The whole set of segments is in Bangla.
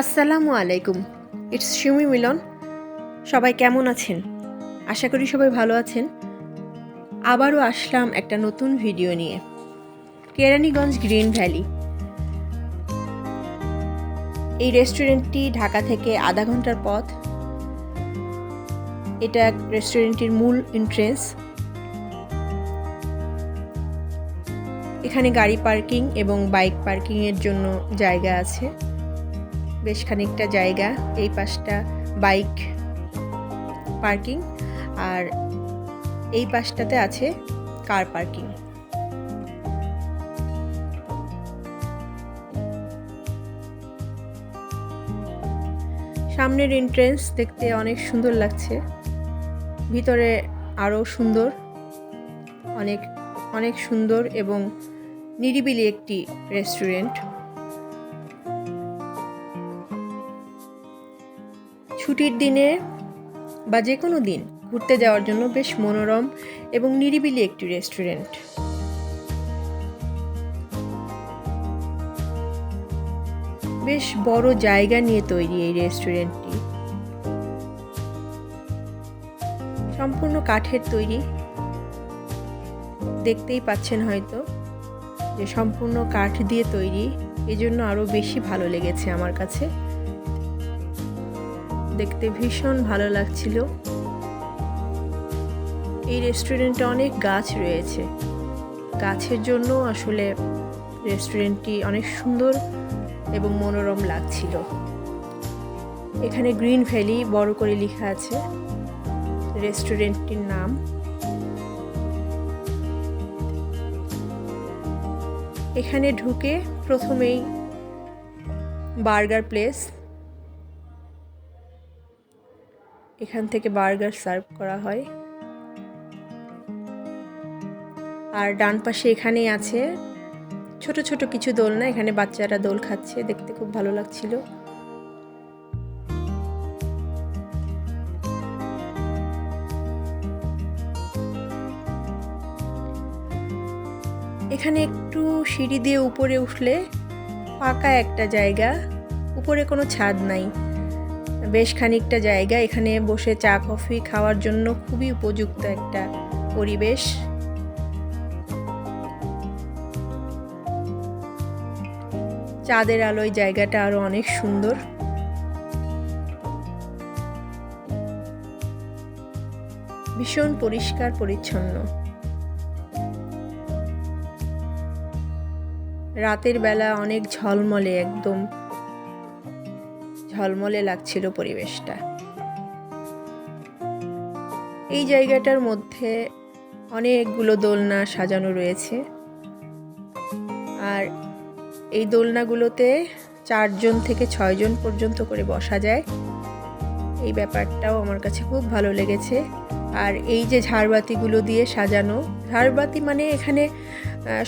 আসসালামু আলাইকুম। ইটস শিউমি মিলন। সবাই কেমন আছেন? আশা করি সবাই ভালো আছেন। আবারও আসলাম একটা নতুন ভিডিও নিয়ে। Keraniganj green valley. এই রেস্টুরেন্টটি ঢাকা থেকে আধা ঘন্টার পথ। এটা রেস্টুরেন্টটির মূল এন্ট্রেন্স। এখানে গাড়ি পার্কিং এবং বাইক পার্কিংয়ের জন্য জায়গা আছে, বেশ খানিকটা জায়গা। এই পাশটা বাইক পার্কিং আর এই পাশটাতে আছে কার পার্কিং। সামনের এন্ট্রেন্স দেখতে অনেক সুন্দর লাগছে, ভিতরে আরও সুন্দর, অনেক অনেক সুন্দর এবং নিরিবিলি একটি রেস্টুরেন্ট। ছুটির দিনে বা যে কোনো দিন ঘুরতে যাওয়ার জন্য বেশ মনোরম এবং নিরিবিলি একটি রেস্টুরেন্ট। বেশ বড় জায়গা নিয়ে তৈরি এই রেস্টুরেন্টটি। সম্পূর্ণ কাঠের তৈরি, দেখতেই পাচ্ছেন হয়তো যে সম্পূর্ণ কাঠ দিয়ে তৈরি, এজন্য আরো বেশি ভালো লেগেছে আমার কাছে। দেখতে ভীষণ ভালো লাগছিল। এই রেস্টুরেন্টে অনেক গাছ রয়েছে, গাছের জন্য আসলে রেস্টুরেন্টটি অনেক সুন্দর এবং মনোরম লাগছিল। এখানে গ্রিন ভ্যালি বড় করে লেখা আছে রেস্টুরেন্টটির নাম। এখানে ঢুকে প্রথমেই বার্গার প্লেস, এখান থেকে বার্গার সার্ভ করা হয়। আর ডান পাশে এখানেই আছে ছোট ছোট কিছু দোলনা, এখানে বাচ্চারা দোল খাচ্ছে, দেখতে খুব ভালো লাগছিল। এখানে একটু সিঁড়ি দিয়ে উপরে উঠলে ফাঁকা একটা জায়গা, উপরে কোনো ছাদ নাই, বেশ খানিকটা জায়গা। এখানে বসে চা কফি খাওয়ার জন্য খুবই উপযুক্ত একটা পরিবেশ। চাঁদের আলোয় জায়গাটা আরো অনেক সুন্দর। ভীষণ পরিষ্কার পরিচ্ছন্ন। রাতের বেলা অনেক ঝলমলে, একদম ঝলমলে লাগছিল পরিবেশটা। এই জায়গাটার মধ্যে অনেকগুলো দোলনা সাজানো রয়েছে, আর এই দোলনাগুলোতে 4 জন থেকে 6 জন পর্যন্ত করে বসা যায়। এই ব্যাপারটাও আমার কাছে খুব ভালো লেগেছে। আর এই যে ঝাড়বাতিগুলো দিয়ে সাজানো, ঝাড়বাতি মানে এখানে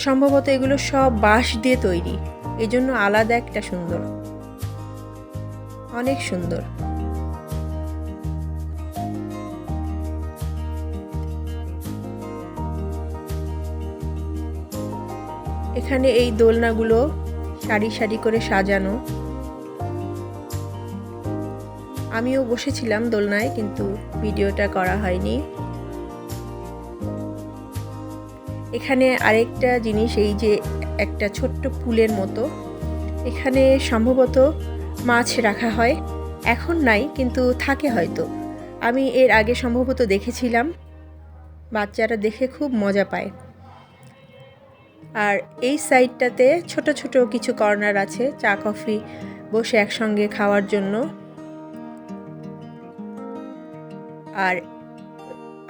সম্ভবত এগুলো সব বাঁশ দিয়ে তৈরি, এই জন্য আলাদা একটা সুন্দর, অনেক সুন্দর। এখানে এই দোলনাগুলো সারি সারি করে সাজানো। আমিও বসেছিলাম দোলনায়, কিন্তু ভিডিওটা করা হয়নি। এখানে আরেকটা জিনিস, এই যে একটা ছোট্ট পুলের মতো, এখানে সম্ভবত মাছ রাখা হয়, এখন নাই কিন্তু থাকে হয়তো। আমি এর আগে সম্ভবত দেখেছিলাম, বাচ্চারা দেখে খুব মজা পায়। আর এই সাইডটাতে ছোট ছোট কিছু কর্নার আছে চা কফি বসে একসঙ্গে খাওয়ার জন্য।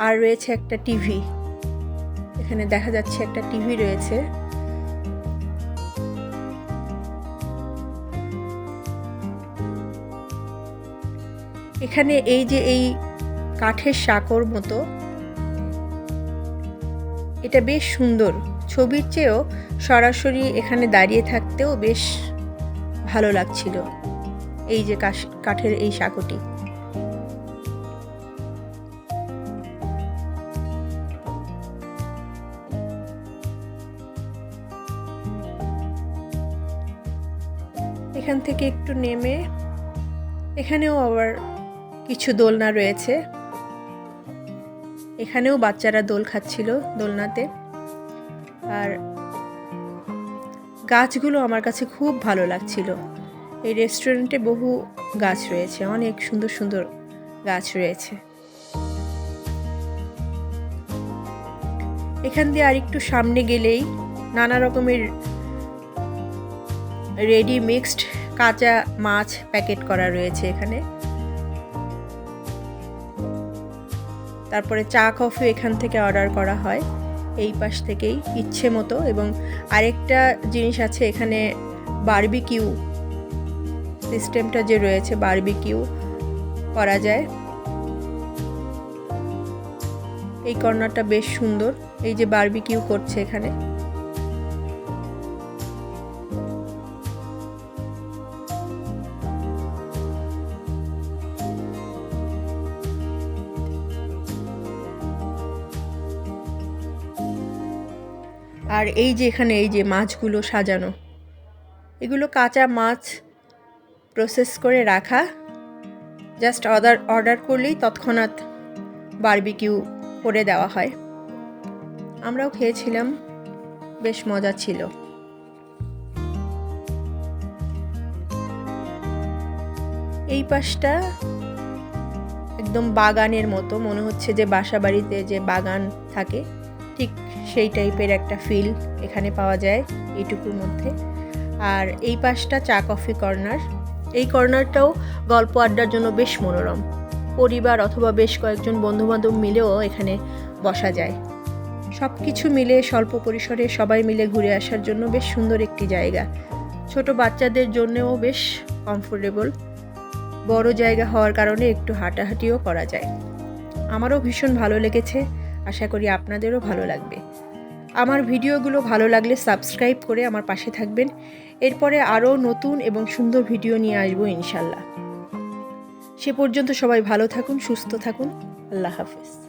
আর রয়েছে একটা টিভি, এখানে দেখা যাচ্ছে একটা টিভি রয়েছে। এখানে এই যে এই কাঠের সাঁকোর মতো, এটা বেশ সুন্দর, ছবির চেয়েও সরাসরি এখানে দাঁড়িয়ে থাকতেও বেশ ভালো লাগছিল। এই যে কাঠের এই সাঁকোটি, এখান থেকে একটু নেমে এখানেও আবার কিছু দোলনা রয়েছে, এখানেও বাচ্চারা দোল খাচ্ছিল দোলনাতে। আর গাছগুলো আমার কাছে খুব ভালো লাগছিল। এই রেস্টুরেন্টে বহু গাছ রয়েছে, অনেক সুন্দর সুন্দর গাছ রয়েছে। এখান দিয়ে আরেকটু সামনে গেলেই নানা রকমের রেডি মিক্সড কাঁচা মাছ প্যাকেট করা রয়েছে এখানে। তারপরে চা কফি এখান থেকে অর্ডার করা হয় এই পাশ থেকেই ইচ্ছে মতো। এবং আরেকটা জিনিস আছে এখানে, বারবিকিউ সিস্টেমটা যে রয়েছে, বারবিকিউ করা যায়। এই কর্নারটা বেশ সুন্দর, এই যে বারবিকিউ করছে এখানে। আর এই যে এখানে এই যে মাছগুলো সাজানো, এগুলো কাঁচা মাছ প্রসেস করে রাখা, জাস্ট অর্ডার করলেই তৎক্ষণাৎ বারবিকিউ করে দেওয়া হয়। আমরাও খেয়েছিলাম, বেশ মজা ছিল। এই পাশটা একদম বাগানের মতো, মনে হচ্ছে যে বাসা বাড়িতে যে বাগান থাকে ঠিক সেই টাইপের একটা ফিল এখানে পাওয়া যায় এইটুকুর মধ্যে। আর এই পাশটা চা কফি কর্নার। এই কর্নারটাও গল্প আড্ডার জন্য বেশ মনোরম, পরিবার অথবা বেশ কয়েকজন বন্ধুবান্ধব মিলেও এখানে বসা যায়। সব কিছু মিলে স্বল্প পরিসরে সবাই মিলে ঘুরে আসার জন্য বেশ সুন্দর একটি জায়গা। ছোট বাচ্চাদের জন্যও বেশ কমফোর্টেবল, বড় জায়গা হওয়ার কারণে একটু হাঁটাহাঁটিও করা যায়। আমারও ভীষণ ভালো লেগেছে, আশা করি আপনাদেরও ভালো লাগবে। আমার ভিডিওগুলো ভালো লাগলে সাবস্ক্রাইব করে আমার পাশে থাকবেন। এরপরে আরও নতুন এবং সুন্দর ভিডিও নিয়ে আসবো ইনশাল্লাহ। সে পর্যন্ত সবাই ভালো থাকুন, সুস্থ থাকুন। আল্লাহ হাফেজ।